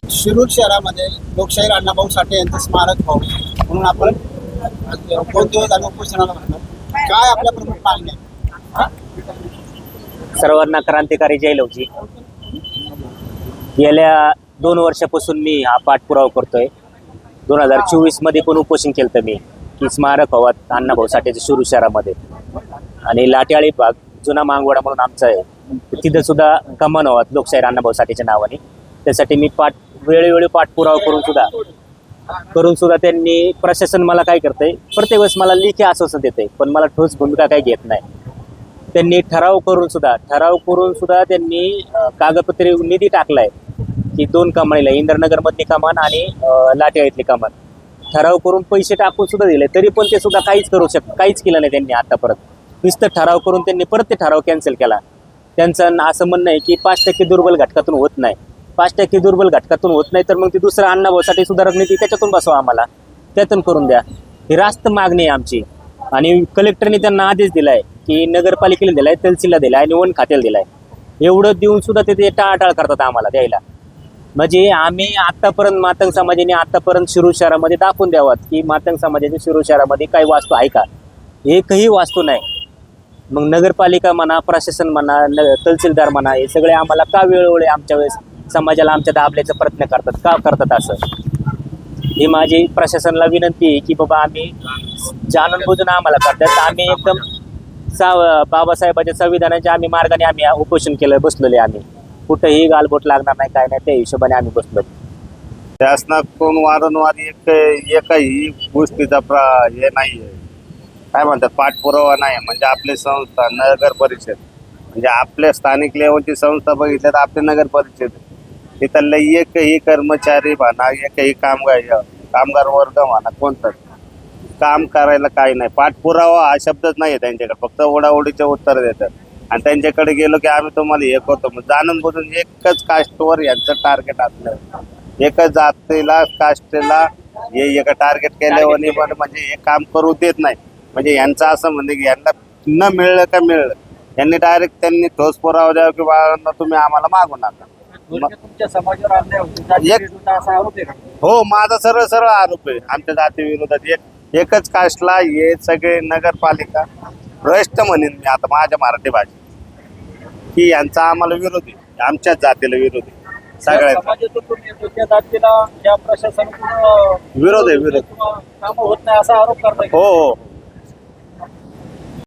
शिरूर शहरामध्ये लोकशाहीर अण्णाभाऊ साठे यांचं स्मारक व्हावं म्हणून आपण आज 2 दिवस झाले उपोषणाला बसलो. काय आपल्या प्रमुख मागण्या आहेत? सर्वांना क्रांतिकारी जय लवजी. गेल्या 2 वर्षापासून मी हा पाठपुरावा करतोय. 2024 मध्ये पण उपोषण केलं मी की स्मारक व्हावं अण्णाभाऊ साठेचं शिरूर शहरामध्ये, आणि लाट्याळी भाग जुना मांगवडा म्हणून आमचा आहे, तिथं सुद्धा कमान व्हावं लोकशाहीर अण्णाभाऊ साठेच्या नावाने. त्यासाठी मी वेळोवेळी पाठपुरावा करून सुद्धा त्यांनी प्रशासन मला काय करतंय, प्रत्येक वेळेस मला लेखी आश्वासन देते पण मला ठोस भूमिका काही घेत नाही. त्यांनी ठराव करून सुद्धा त्यांनी कागदपत्रे निधी टाकलाय की 2 कमानीला इंद्रनगर मधली कमान आणि लाटेवाडीतली कमान ठराव करून पैसे टाकून सुद्धा दिले, तरी पण ते सुद्धा काहीच केलं नाही त्यांनी आतापर्यंत. नुसतं ठराव करून त्यांनी परत ते ठराव कॅन्सल केला. त्यांचं असं म्हणणं आहे की 5% दुर्बल घटकातून होत नाही. 5% दुर्बल घटकातून होत नाही तर मग ती दुसरा अण्णाभाऊ साठे सुधारक निधी त्याच्यातून बसवा, आम्हाला त्यातून करून द्या. ही रास्त मागणी आहे आमची. आणि कलेक्टरने त्यांना आदेश दिलाय की नगरपालिकेला दिलाय, तहसीलला दिलाय आणि वन खात्याला दिलाय. एवढं देऊन सुद्धा ते टाळाटाळ करतात आम्हाला द्यायला. म्हणजे आम्ही आतापर्यंत मातंग समाजाने आतापर्यंत शिरूर शहरामध्ये दाखवून द्यावात की मातंग समाजाच्या शिरूर शहरामध्ये काही वास्तू आहे का? एकही वास्तू नाही. मग नगरपालिका म्हणा, प्रशासन म्हणा, तहसीलदार म्हणा, हे सगळे आम्हाला का वेळोवेळी आमच्या वेळेस समाजाला आमच्या दाबल्याचा प्रयत्न करतात, का करतात असं? ही माझी प्रशासनाला विनंती आहे की बाबा आम्ही जाणून बुजून आम्हाला करतात. आम्ही एकदम बाबासाहेबांच्या संविधानाच्या आम्ही मार्गाने आम्ही उपोषण केलं, बसलेले आम्ही. कुठेही गालबोट लागणार नाही, काय नाही, त्या हिशोबाने आम्ही बसलो. शासनाकडून वारंवार एकही गोष्टीचा हे नाही आहे, काय म्हणतात, पाठपुरावा नाही. म्हणजे आपली संस्था नगर परिषद, म्हणजे आपल्या स्थानिक लेवलची संस्था बघितल्या तर आपली नगर परिषद, तिथलं एकही कर्मचारी म्हणा, एकही कामगार वर्ग म्हणा, कोणतं काम करायला काही नाही. पाठपुरावा हा शब्दच नाही आहे त्यांच्याकडे. फक्त ओढाओढीचे उत्तर देतात आणि त्यांच्याकडे गेलो की आम्ही तुम्हाला हे करतो. मग जाणून बुजून एकच कास्टवर यांचं टार्गेट असलं, एकच जातीला कास्टला हे एक टार्गेट केल्यावर म्हणजे हे काम करू देत नाही. म्हणजे यांचं असं म्हणजे की यांना न मिळलं का मिळलं, यांनी डायरेक्ट त्यांनी ठोस पुरावा द्यावा की बाळांना तुम्ही आम्हाला मागू नका. तुमच्या समाजावर अन्याय होतो असा आरोप आहे का? हो, माझा सरळ आरोप आहे. आमच्या जाती विरोधात एकच कास्टला हे सगळे नगरपालिका भ्रष्ट म्हणेन मी आता माझ्या मराठी भाषेत की यांचा आम्हाला विरोध आहे, आमच्याच जातीला विरोध आहे. सगळ्या समाजातून तुम्ही येतो त्या जातीला या प्रशासनाकडून विरोध आहे, विरोध. कामं होत नाही असा आरोप करताय. हो हो.